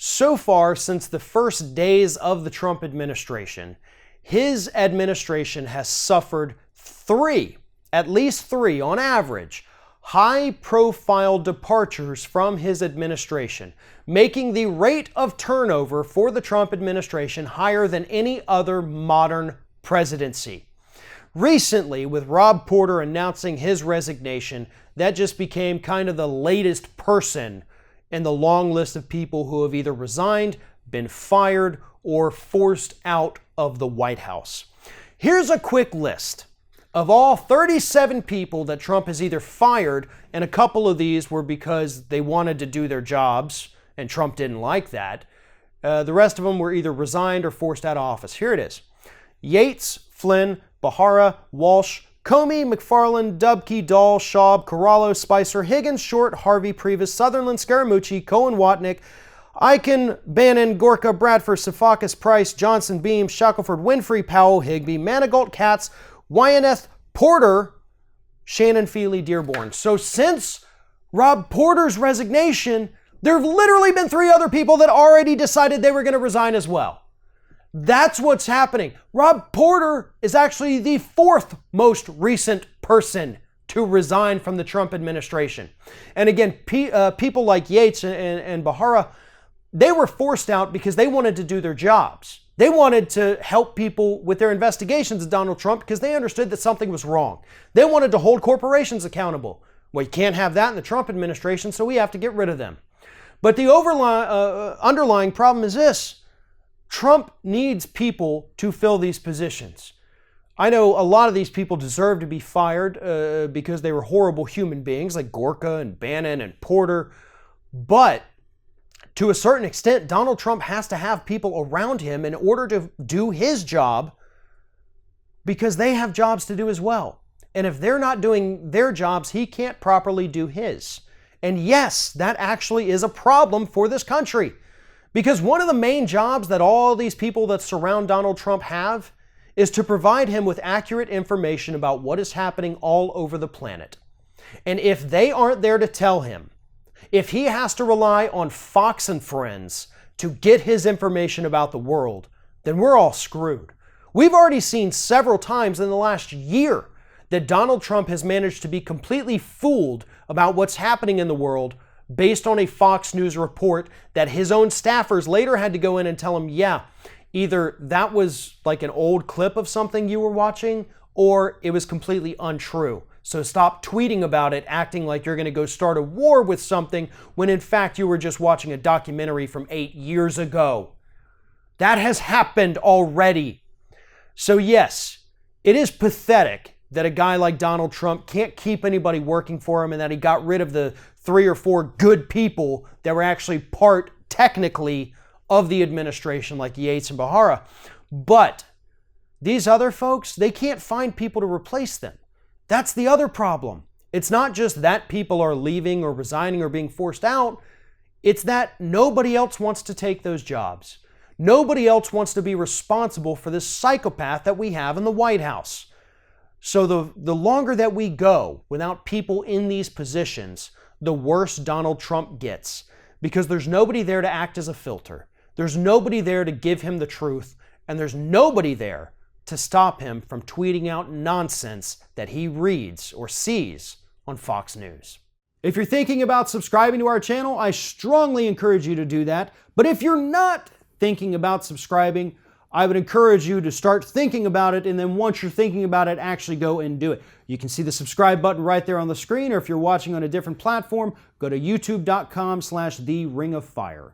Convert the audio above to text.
So far, since the first days of the Trump administration, his administration has suffered at least three on average, high-profile departures from his administration, making the rate of turnover for the Trump administration higher than any other modern presidency. Recently, with Rob Porter announcing his resignation, that just became kind of the latest person in the long list of people who have either resigned, been fired, or forced out of the White House. Here's a quick list of all 37 people that Trump has either fired, and a couple of these were because they wanted to do their jobs, and Trump didn't like that. The rest of them were either resigned or forced out of office. Here it is. Yates, Flynn, Bahara, Walsh, Comey, McFarland, Dubke, Dahl, Schaub, Corallo, Spicer, Higgins, Short, Harvey, Previs, Sutherland, Scaramucci, Cohen, Watnick, Eichen, Bannon, Gorka, Bradford, Sefakis, Price, Johnson, Beam, Shackelford, Winfrey, Powell, Higbee, Manigault, Katz, Wyeth, Porter, Shannon, Feely, Dearborn. So since Rob Porter's resignation, there have literally been three other people that already decided they were going to resign as well. That's what's happening. Rob Porter is actually the fourth most recent person to resign from the Trump administration. And again, people like Yates and Bahara, they were forced out because they wanted to do their jobs. They wanted to help people with their investigations of Donald Trump because they understood that something was wrong. They wanted to hold corporations accountable. Well, you can't have that in the Trump administration, so we have to get rid of them. But the underlying problem is this. Trump needs people to fill these positions. I know a lot of these people deserve to be fired because they were horrible human beings like Gorka and Bannon and Porter. But to a certain extent, Donald Trump has to have people around him in order to do his job because they have jobs to do as well. And if they're not doing their jobs, he can't properly do his. And yes, that actually is a problem for this country. Because one of the main jobs that all these people that surround Donald Trump have is to provide him with accurate information about what is happening all over the planet. And if they aren't there to tell him, if he has to rely on Fox and Friends to get his information about the world, then we're all screwed. We've already seen several times in the last year that Donald Trump has managed to be completely fooled about what's happening in the world based on a Fox News report that his own staffers later had to go in and tell him, yeah, either that was like an old clip of something you were watching, or it was completely untrue. So stop tweeting about it, acting like you're going to go start a war with something when in fact you were just watching a documentary from 8 years ago. That has happened already. So yes, it is pathetic that a guy like Donald Trump can't keep anybody working for him and that he got rid of the 3 or 4 good people that were actually part, technically, of the administration like Yates and Bahara. But these other folks, they can't find people to replace them. That's the other problem. It's not just that people are leaving or resigning or being forced out. It's that nobody else wants to take those jobs. Nobody else wants to be responsible for this psychopath that we have in the White House. So the longer that we go without people in these positions, the worse Donald Trump gets, because there's nobody there to act as a filter. There's nobody there to give him the truth, and there's nobody there to stop him from tweeting out nonsense that he reads or sees on Fox News. If you're thinking about subscribing to our channel, I strongly encourage you to do that. But if you're not thinking about subscribing, I would encourage you to start thinking about it, and then once you're thinking about it, actually go and do it. You can see the subscribe button right there on the screen, or if you're watching on a different platform, go to youtube.com/theringoffire.